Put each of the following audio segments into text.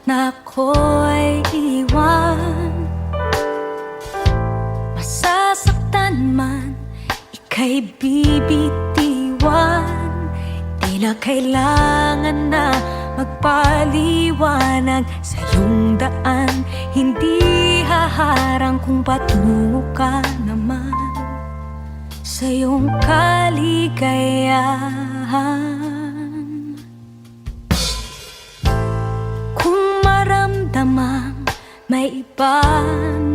na ako'y iwan. Masasaktan man, ika'y bibitiwan. Di na kailangan na magpaliwanag sa iyong daan. Hindi haharang kung patungo ka naman sa iyong kaligayahan. Kung maramdamang may iba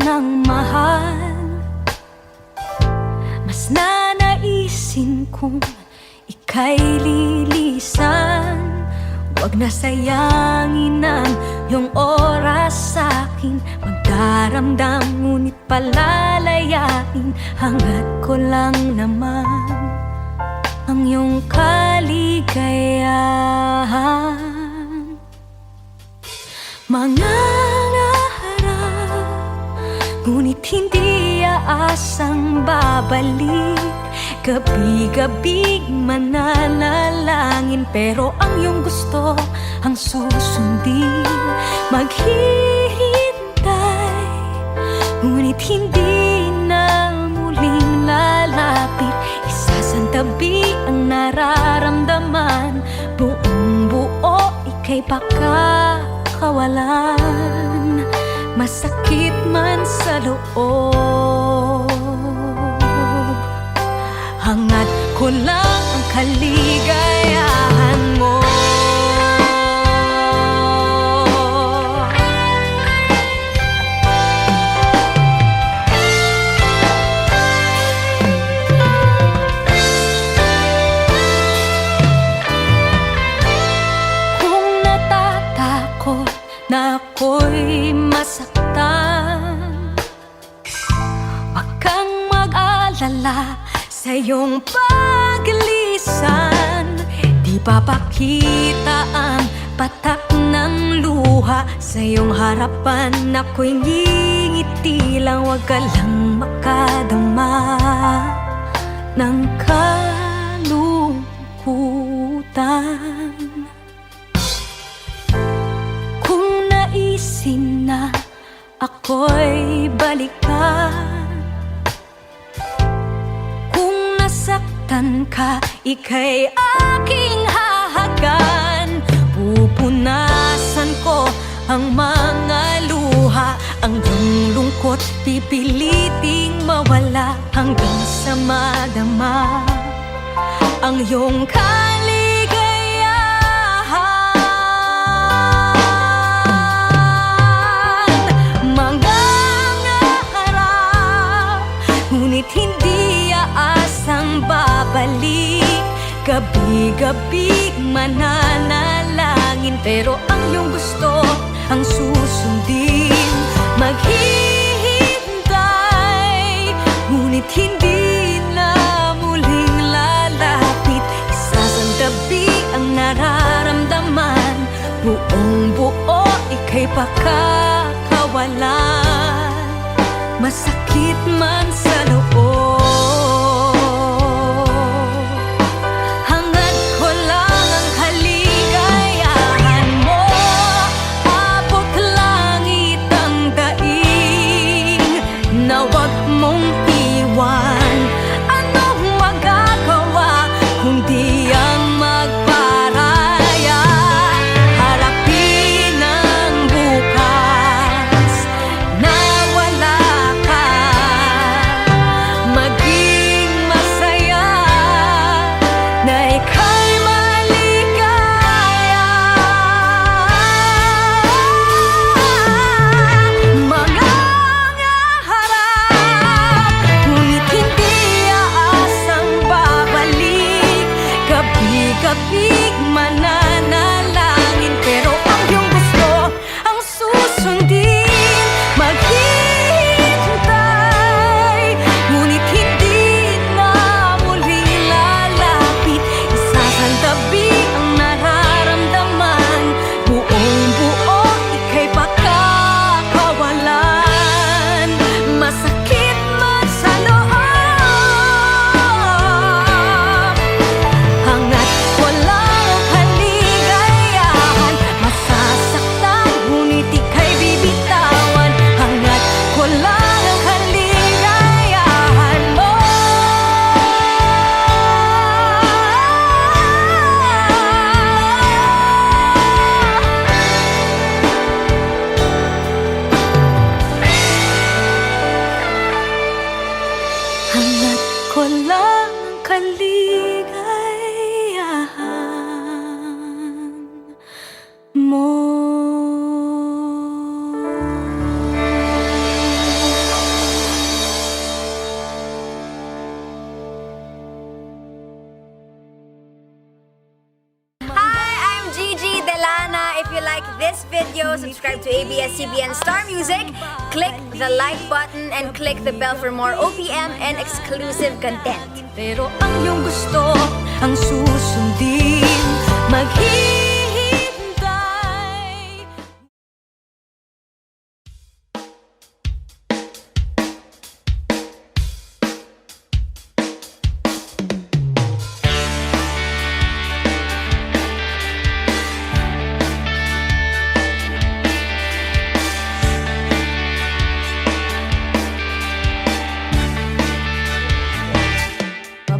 ng mahal, mas nanaisin kong ika'y lilisan. Huwag na sayangin ang iyong oras sa'kin. Magdaramdam ngunit palalayain. Hangad ko lang naman ang iyong kaligayahan. Mangangarap, ngunit hindi aasang babalik. Gabi-gabi mananalangin, pero ang iyong gusto ang susundin. Maghihintay, ngunit hindi na muling lalapit. Isasantabi ang nararamdaman. Buong buo, ika'y pakakawalan. Masakit man sa loob, hangad ko lang ang kaligayahan mo. Kung natatakot na ako'y masaktan, wag kang mag-alala sa iyong paglisan. Di papakita ang patak ng luha sa iyong harapan. Ako'y ngingiti lang, wag ka lang makadama ng kalungkutan. Kung naisin na ako'y balikan, nasaktan ka, ika'y aking hahagan. Pupunasan ko ang mga luha. Ang iyong lungkot pipiliting mawala, hanggang sa madama ang iyong kaligayahan. Mangangarap, ngunit hindi aasang babalik. Gabi-gabi mananalangin, pero ang iyong gusto ang susundin. Maghihintay, ngunit hindi na muling lalapit. Isasantabi ang nararamdaman. Buong buo, ika'y pakakawalan. Masakit man sa loob, mananalangin, pero ang iyong gusto ang susundin. Maghihintay, ngunit hindi na muling lalapit. Isasantabi ang nararamdaman. Buong buo, ika'y pakakawalan. Masakit man sa loob, hangad ko lang kaligayahan mo. If you like this video, subscribe to ABS-CBN Star Music, click the like button, and click the bell for more OPM and exclusive content. Pero ang iyong gusto, ang susundin, maghihintay.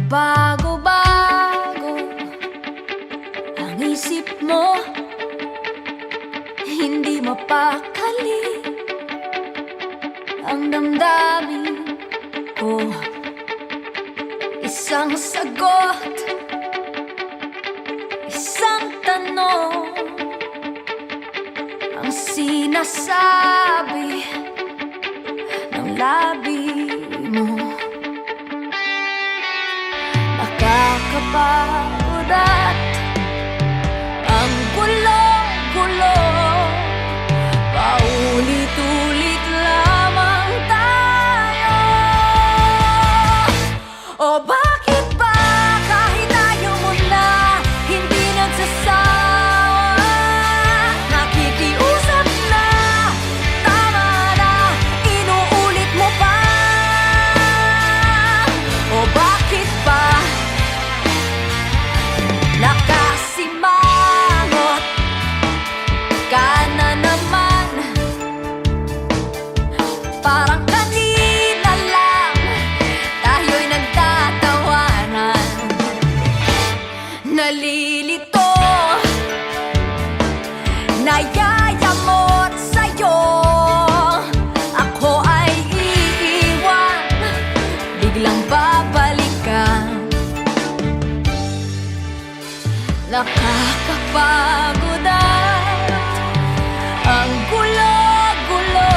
Bago-bago ang isip mo, hindi mapakali ang damdamin ko. Isang sagot, isang tanong ang sinasabi ng labi mo. Nakakapagod at ang gulo-gulo, paulit-ulit lamang tayo. O bakit ba kahit ayaw mo na, hindi nagsasawa? Nakikiusap na, tama na, inuulit mo pa. O bakit ba nakasimangot ka na naman? Parang kanina lang tayo'y nagtatawanan. Nalilito, nayayamot sa'yo. Ako ay iiwan, biglang babalikan. Nakakapagod at ang gulo-gulo,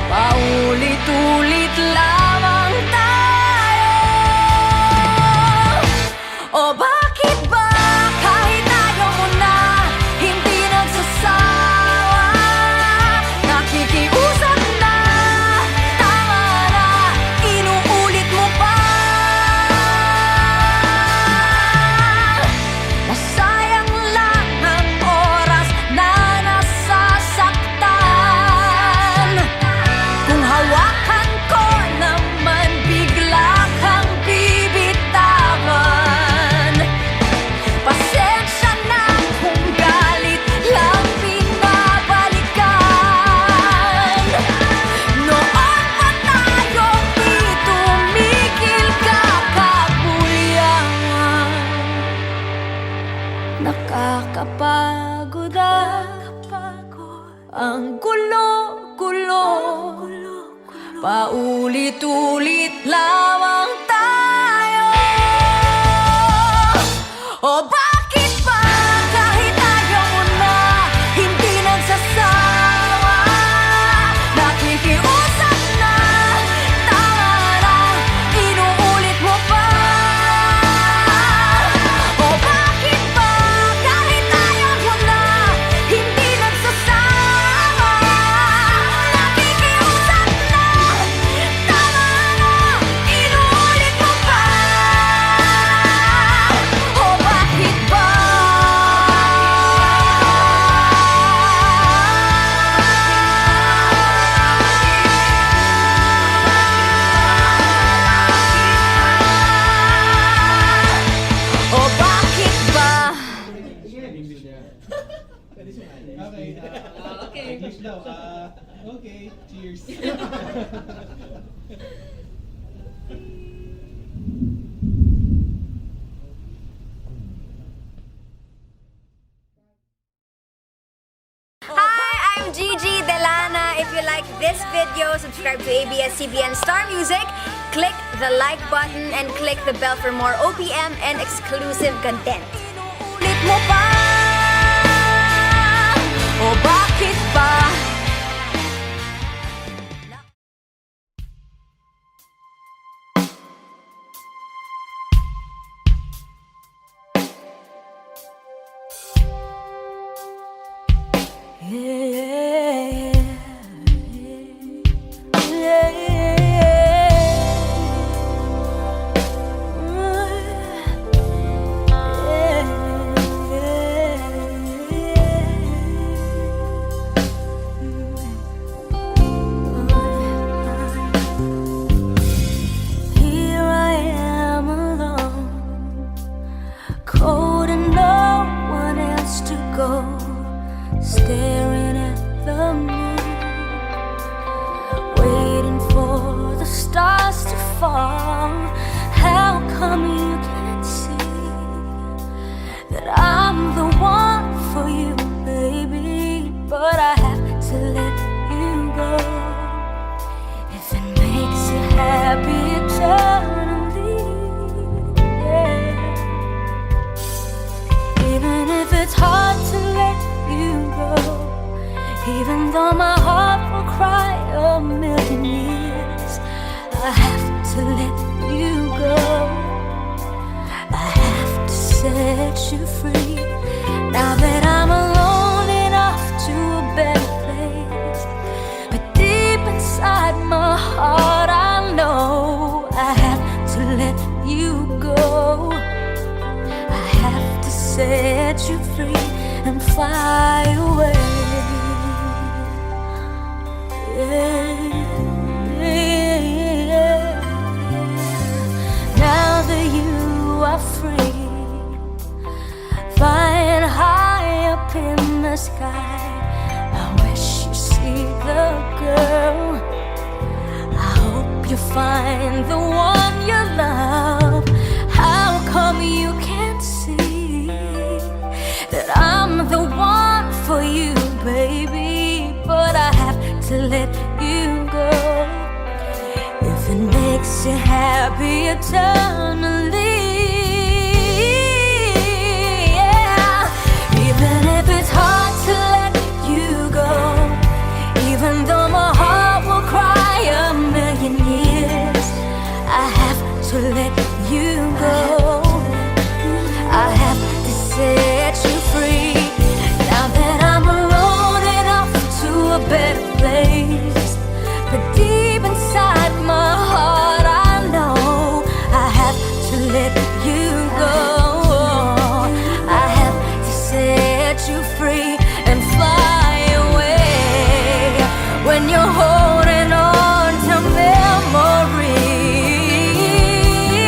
paulit-ulit lamang tayo. O bakit ba kahit ayaw mo na, hindi nagsasawa? Nakikiusap na, tama na, inuulit mo pa. Nasayang lang ang oras na nasasaktan. Kung hawakan ko naman, bigla kang bibitawan. Pasensya na kung galit lang pinabalikan. Noon pa tayo di tumigil kakabulian. Nakakapagod ang gulo-gulo, paulit-ulit lamang tayo. O bakit ba kahit ayaw mo na, hindi nagsasawa? Nakikiusap na, tama na, inuulit mo pa. O bakit ba kahit ayaw mo na, hindi nagsasawa? Nakikiusap na, tama na, inuulit mo pa. O bakit ba? O bakit ba? Okay, English daw. Okay, cheers. Hi, I'm Gigi Delana. If you like this video, subscribe to ABS-CBN Star Music, click the like button and click the bell for more OPM and exclusive content. Ulit mo pa? O bakit ba? Here I am alone, cold and no one else to go, staring at the moon, waiting for the stars to fall. How come you can't see that I'm the one for you, baby? But I have to let you go. If it makes you happy eternally, yeah. Even if it's hard to let you go, even though my heart will cry a million years, I have to let you go. I have to set you free. Now that I'm alone and off to a better place, but deep inside my heart I know I have to let you go. I have to set you free and fly away. Now that you are free, flying high up in the sky, I wish you see the girl. I hope you find the one you love. How come you can't see that I'm the one for you, baby? But I have to let you go. If it makes you happy eternally, yeah. Even if it's hard to let you go, even though my heart will cry a million years, I have to let you go. I have to set you free. Now that I'm alone and off to a better place, but deep inside my heart I know I have to let you go. I have to set you free and fly away. When you're holding on to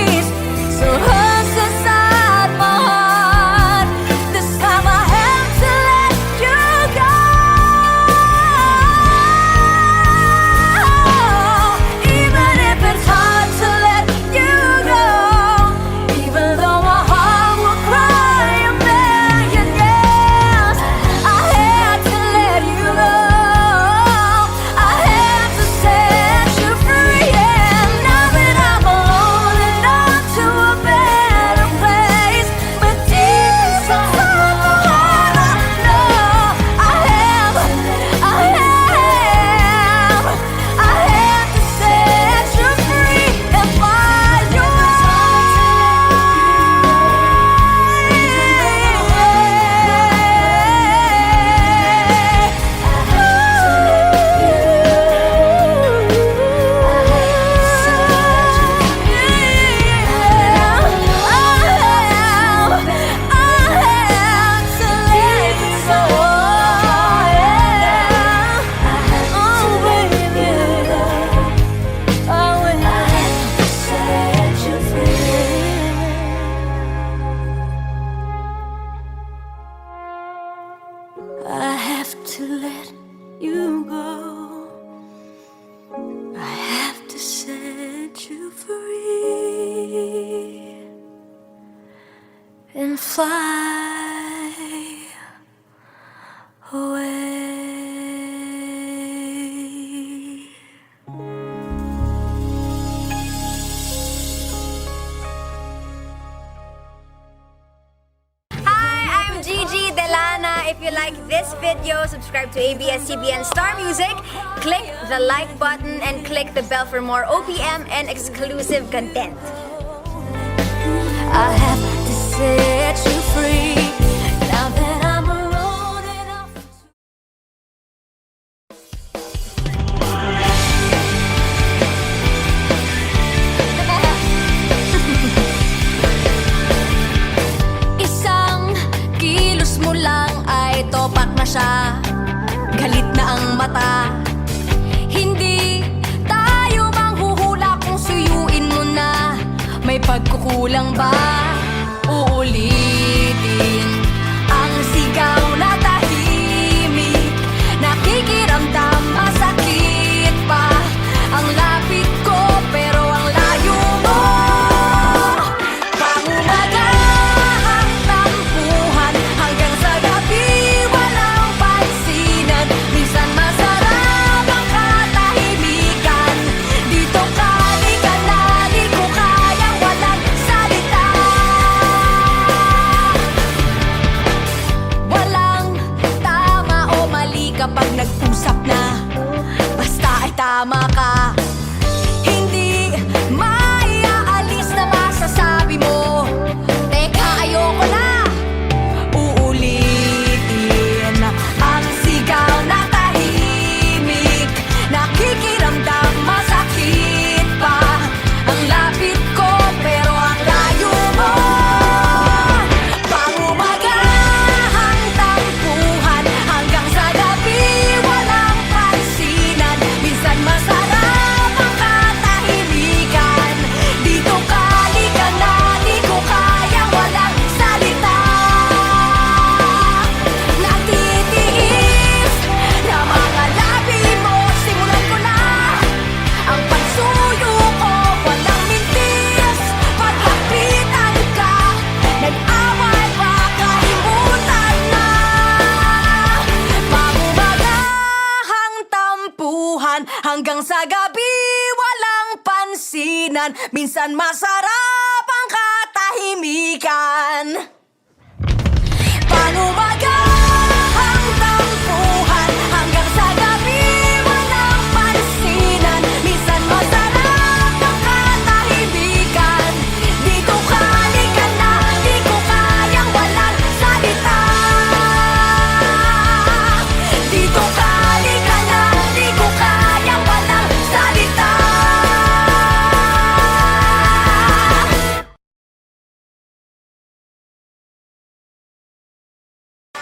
memories, so hurts inside my heart, this time I have to let you go. Even if it's hard to let you go, even though my heart will cry a million years, I had to let you go. I had to set you free. And now that I'm alone and on to a better place, but deep inside my heart I know I have to set you free and fly I have to let you go. I have to set you free and fly away. if you like this video, subscribe to ABS-CBN Star Music, click the like button, and click the bell for more OPM and exclusive content. I have to set you free now that I'm alone enough. Isang kilos mo lang ay topak na siya. Galit na ang mata. Hindi tayo manghuhula kung suyuin mo na. May pagkukulang ba? Uulitin ang sigaw na tahimik. Nakikiramdam, masakit pa. Ang lapit ko pero ang layo mo. Pangumaga ang tampuhan hanggang sa gabi walang pansinan. Minsan masarap ang katahimikan. Dito ka, di ka na, di ko kayang walang salita. Walang tama o mali kapag nag-usap na. Basta ay tama ka. Hindi maiaalis na masasabi mo. Teka, ayoko na. Uulitin ang sigaw na tahimik. Nakikiramdam, masakit pa. Ang lapit ko pero ang layo mo. Pangumaga ang tampuhan hanggang sa gabi walang pansinan. Minsan masarap ang katahimikan. Dito ka, di ka na, di ko kayang walang salita. Nagtitiis na mga labi mo. Simulan ko na ang pagsuyo ko. Walang mintis, paglapitan ka. Nag-away pa, kalimutan na. Pangumaga ang tampuhan hanggang sa gabi walang pansinan. Minsan masarap ang katahimikan. Pangumaga ang tampuhan hanggang sa gabi walang pansinan. Minsan masarap ang katahimikan. Dito ka, di ka na, di ko kayang walang salita. Dito ka, di ka na, di ko kayang walang salita.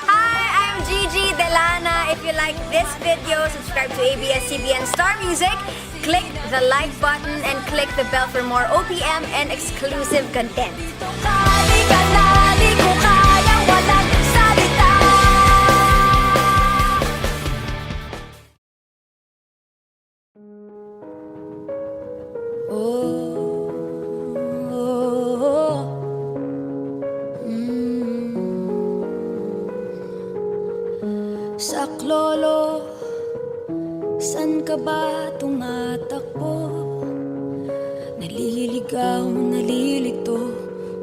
Hi, I'm Gigi Delana. If you like this video, subscribe to ABS-CBN Star Music, click the like button, and click the bell for more OPM and exclusive content. Dito ka, di ka na, di ko kayang walang salita. Saklolo, san ka ba tumatakbo? Naliligaw, nalilito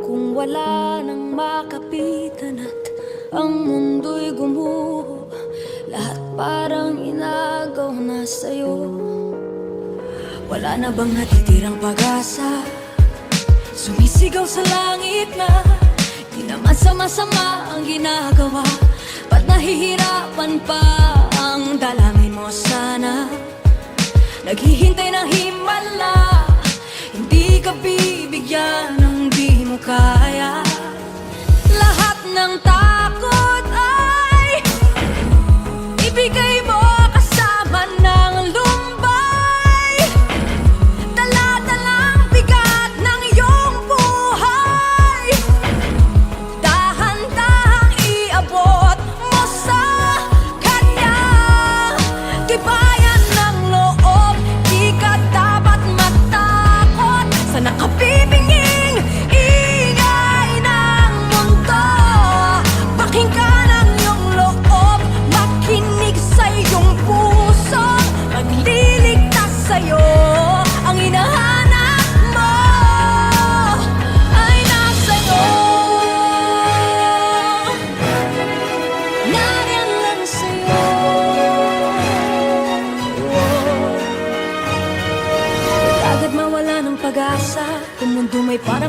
kung wala nang makapitan at ang mundo'y gumuho. Lahat parang inagaw na sa'yo. Wala na bang natitirang pag-asa? Sumisigaw sa langit na di naman sama-sama ang ginagawa. Ba't nahihirapan pa ang dalangin mo sana? Naghihintay ng himala, hindi ka bibigyan ng di mo kaya. Lahat ng takot ay ibigay mo kasama ng lumbay. Dala-dalang bigat ng iyong buhay. Dahan-dahang iabot mo sa kanya. Tibayan ng loob, di ka dapat matakot sa nakabibinging ingay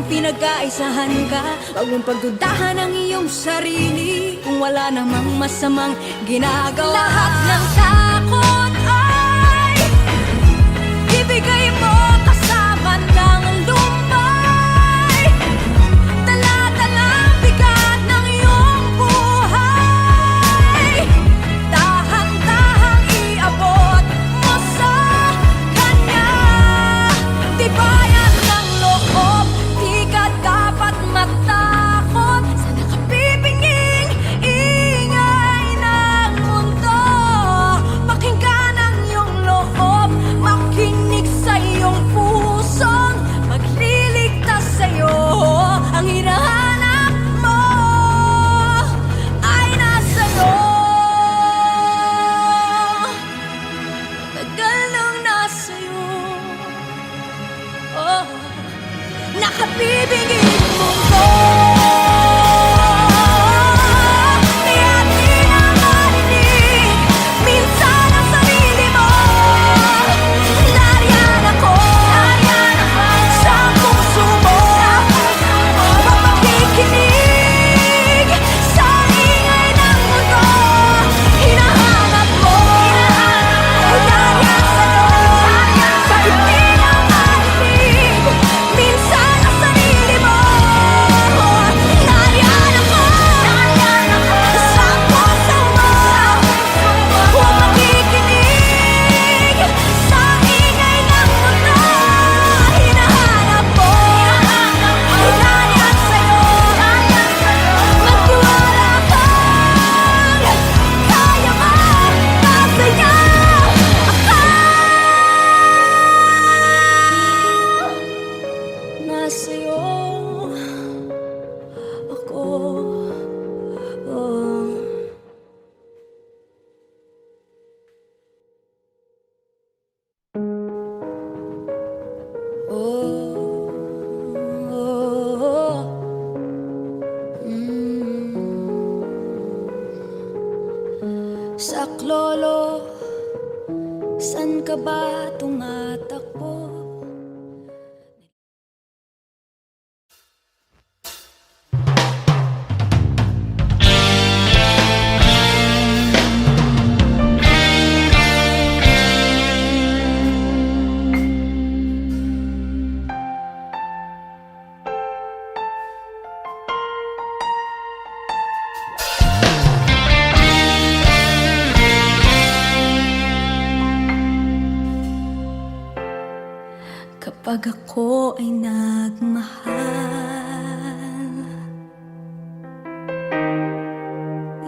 ng pinag-aisahan ka. Huwag mong pagdudahan ang iyong sarili kung wala namang masamang ginagawa. Lahat ng takot ay ibigay mo kasama ng lumbay. Dala-dalang bigat ng iyong buhay. Dahan-dahang iabot mo sa kanya. Tibayan ng loob, di ka dapat matakot sa nakapipinging ingay ng mundo. Pakinggan ang iyong loob, makinig sa iyong pusong magliligtas sa'yo. Ang hinahanap mo ay nasa'yo. Tagal nang nasa'yo. Oh, nakapibinging mundo. Kaya di na marinig minsan ang sarili mo. Nariyan ako sa puso mo. Mapakikinig sa ingay ng mundo. Hinahanap mo, nariyan sa'yo. Bakit di na marinig minsan ang sarili mo. Nariyan ako sa puso mo. Huwag makikinig sa ingay ng mundo. Hinahanap mo, nariyan sa'yo. Magtiwala kang kaya masaya ako. Nasa'yo ako. Oh. Saklolo, san ka ba tumatakbo? Kapag ako ay nagmahal,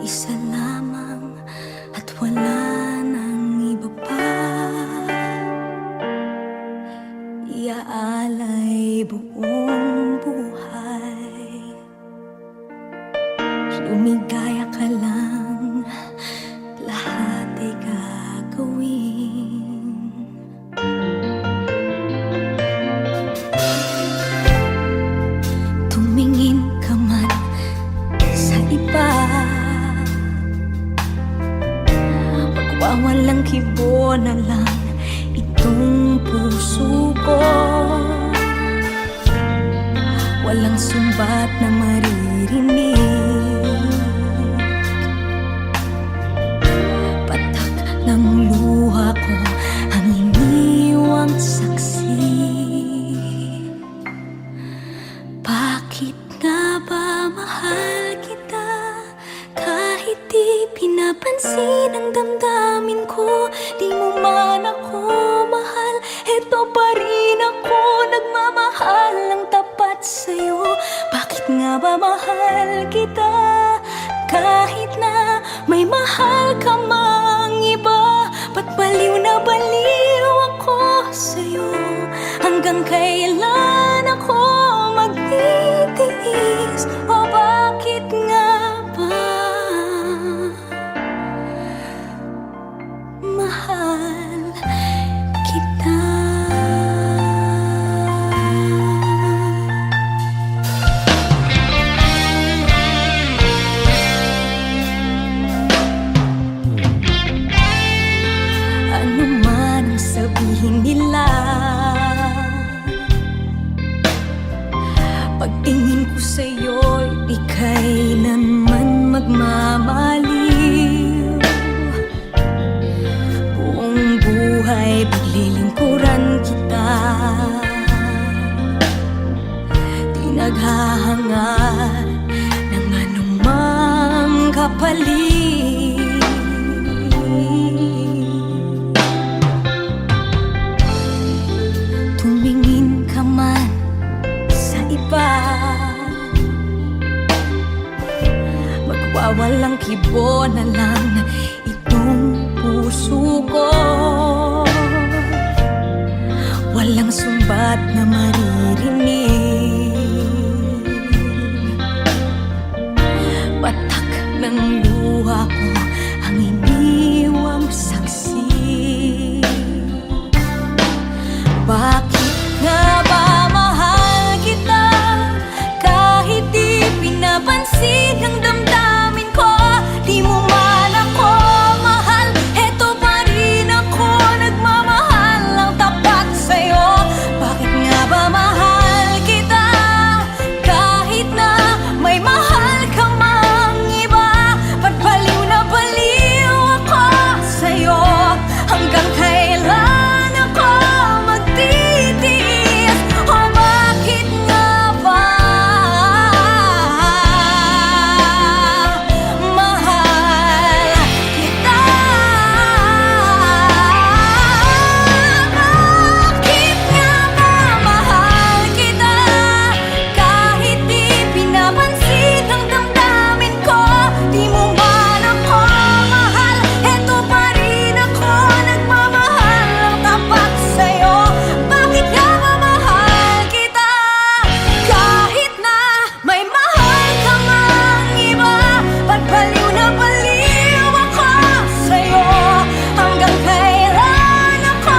isa lamang at wala nang iba pa. Iaalay buong buhay. Lumigaya ka lang, lahat ay gagawin. Tumingin ka man sa iba, magwawalang kibo na lang itong puso ko. Walang sumbat na maririnig, patak ng luha ko ang iniwang saksi. Bakit nga ba mahal kita kahit di pinapansin ang damdamin ko? Di mo man ako mahal, eto pa rin ako nagmamahal ng tapat sa'yo. Bakit nga ba mahal kita kahit na may mahal ka mang iba? Ba't baliw na baliw ako sa'yo? Hanggang kailan ako magtitiis? O bakit nga ba mahal kita? Ano man kailanman magmamaliw. Buong buhay paglilingkuran kita, di naghahangad ng anumang kapalit. Tumingin ka man sa iba, magwawalang kibo na lang itong puso ko. Walang sumbat na maririnig, batak ng luha ko ang iniwang saksi. Bakit nga ba mahal kita kahit di pinapansin ang damdamin ko? Di mo man ako mahal, eto pa rin ako nagmamahal ng tapat sa'yo. Bakit nga ba mahal kita kahit na may mahal ka mang iba? Ba't baliw na baliw ako sa'yo? Hanggang kailan ako magtitiis? O bakit nga ba mahal kita? Bakit nga ba mahal kita kahit di pinapansin ang damdamin ko? Di mo man ako mahal, eto pa rin ako nagmamahal ng tapat sa'yo. Bakit nga ba mahal kita kahit na may mahal ka mang iba? Ba't baliw na baliw ako sa'yo? Hanggang kailan ako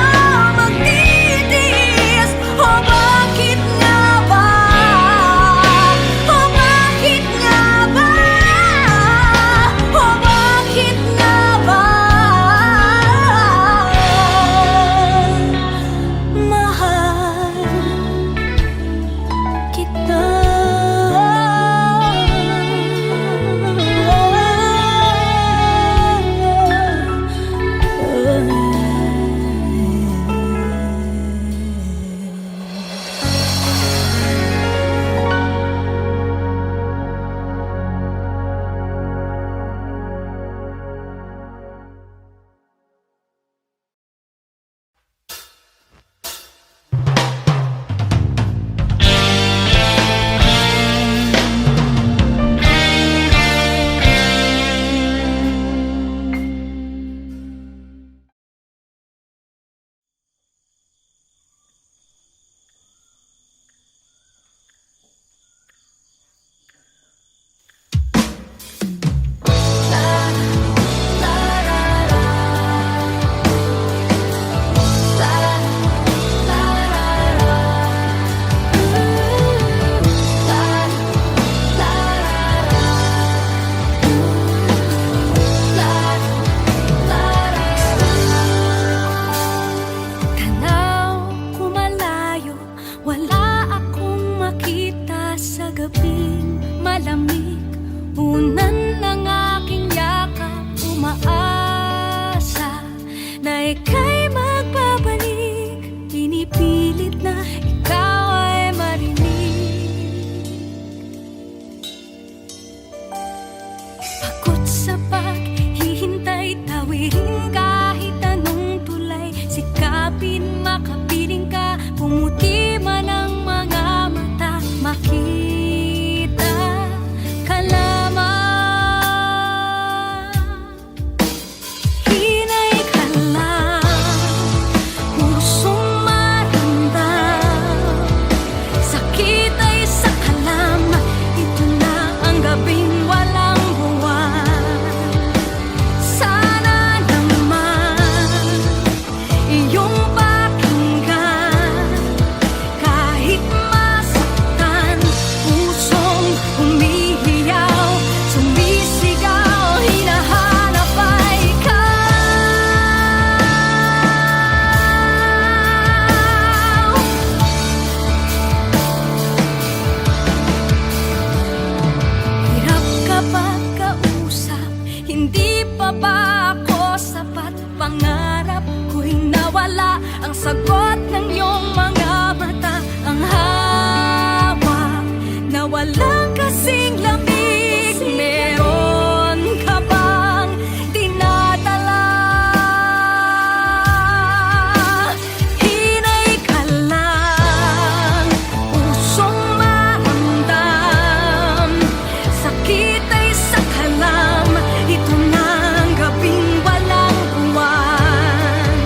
magtitiis? O bakit nga ba? O bakit nga ba? O bakit nga ba mahal kita? Tanaw ko malayo, wala akong makita sa gabing malamig. Unan ng aking yakap, umaasa na ika'y magbabalik. Pinipilit na ikaw ay marinig. Pagod sa paghihintay, tawirin kahit anong tulay. Sikapin makapiling ka, pumuti man ang mga mata. Makita ka lamang, hinay ka lang, pusong maramdam. Sakit ay sa kalam, ito na ang gabing walang buwan. wala ang sagot ng iyong mga mata. Ang hawak na walang kasing lamig. Meron ka bang dinadala? Hinay ka lang, pusong maramdam. Sakit ay sakalam, ito na ang gabing walang buwan.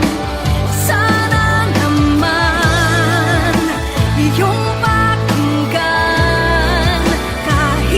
Sana naman iyong pakinggan, kahit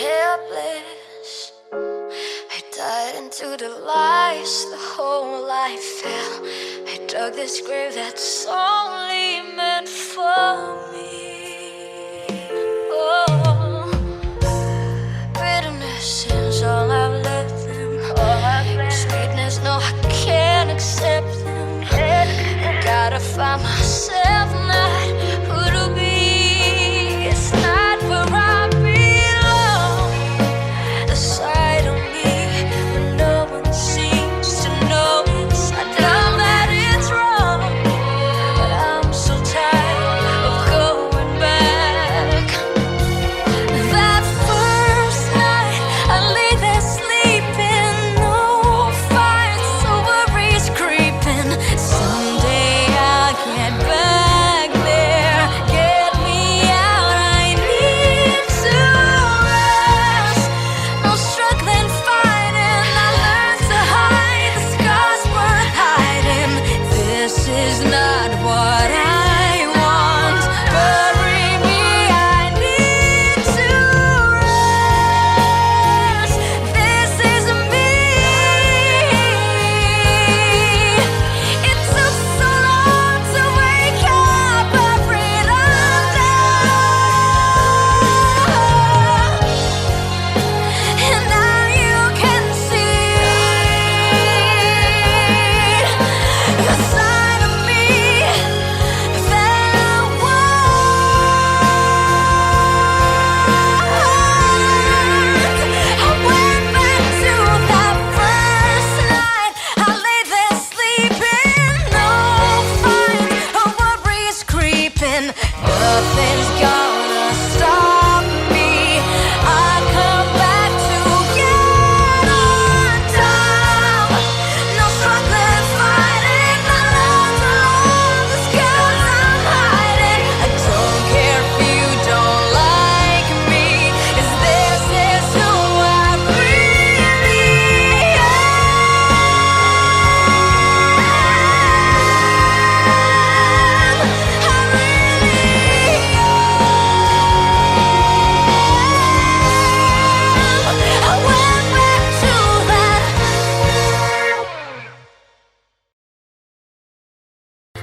helpless. I died into the lies, the whole life fell. I dug this grave that's only meant for me. Oh, bitterness is all I've left them. Sweetness, no, I can't accept them. I gotta find myself, not who to be. It's not where I belong. The side of me that no one seems to notice. I know that it's wrong, but I'm so tired of going back. That first night I lay there sleeping, no fights, so worries creeping. Someday I'll get back there, get me out. I need to rest. No struggling, fighting. I learned to hide the scars worth hiding. This is not what I want. Bury me. I need to rest. This is me. It took so long to wake up, buried under. And now you can see the side of me that I went back to that first night. I lay there sleeping, no fights, or worries creeping. Nothing's gonna stop me. I come back to get on top. No struggling, fighting. I learned to love the scars I'm hiding. I don't care if you don't like me, 'cause this is who I really am. I really am. I went back to that.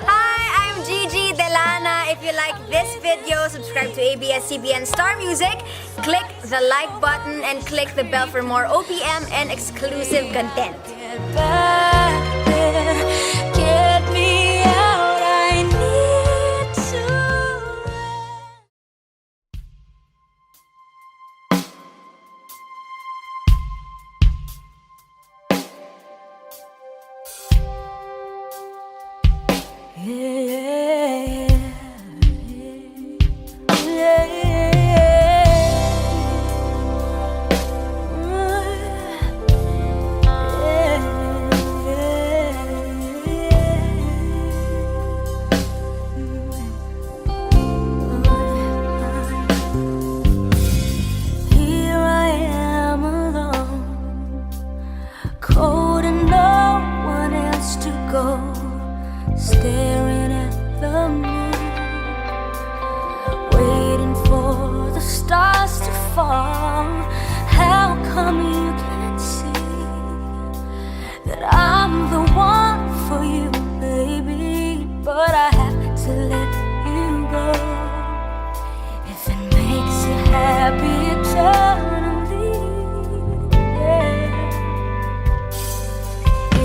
Hi, I'm Gigi Delana. If you like this video, subscribe to ABS-CBN Star Music, click the like button, and click the bell for more OPM and exclusive content. Get back there, get me out. I need to Here I am alone, cold and no one else to go, staring at the moon, waiting for the stars to fall. How come you can't see that I'm the one for you, baby? But I have to let you go. If it makes you happy eternally, yeah.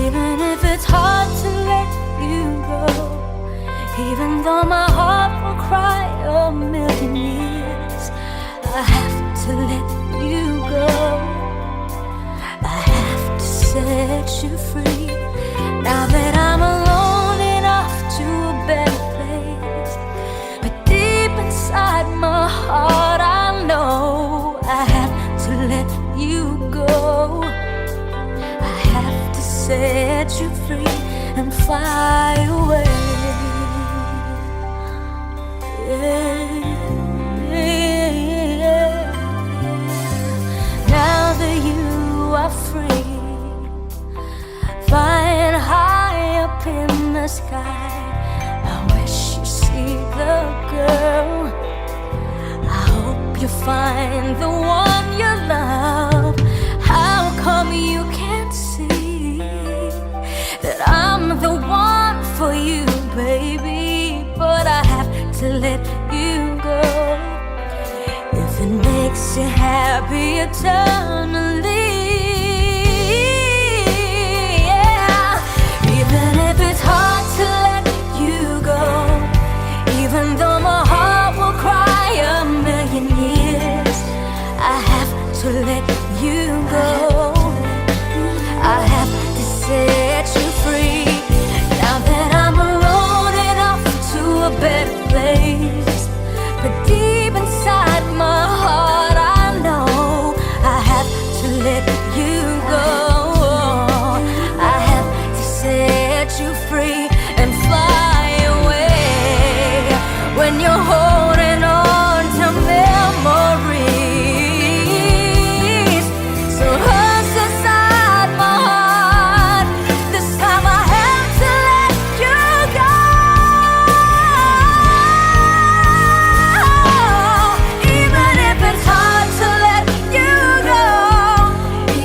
Even if it's hard to let you go, even though my heart will cry a million years, I have to let you go. I have to set you free. Now that I'm alone and off to a better place, but deep inside my heart I know I have to let you go. I have to set you free and fly away. Now that you are free, flying high up in the sky, I wish you see the girl. I hope you find the one you love. eternally. Yeah. Even if it's hard to let you go, even though my heart will cry a million years, I have to let you go. I have to set you free. Now that I'm alone and off to a better place, but deep inside my heart I know I have to let you go. I have to set you free and fly away when you're holding on to memories. So hush inside my heart, this time I have to let you go. Even if it's hard to let you go,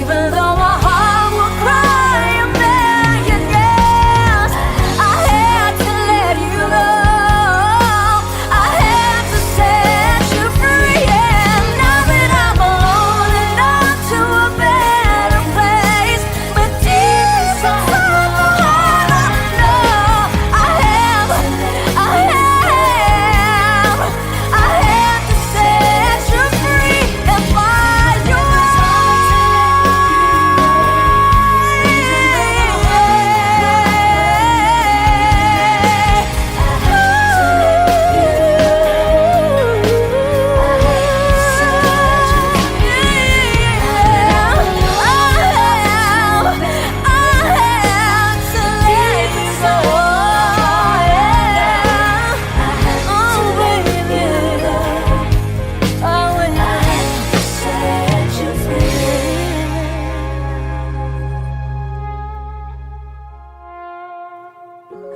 even though my heart will cry a million years, I had to let you go. I had to set you free. And now that I'm alone and on to a better place, but deep inside my heart I know I have to set you free and find your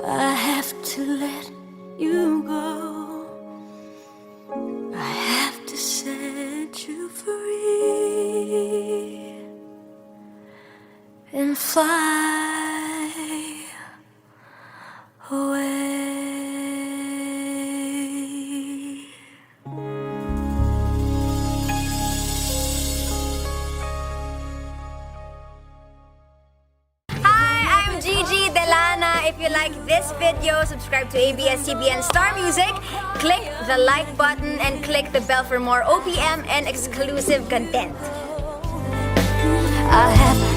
I have to let you go. I have to set you free and fly away. Hi, I'm Gigi Delana. If you like this video, subscribe to ABS-CBN Star Music, click the like button, and click the bell for more OPM and exclusive content. I have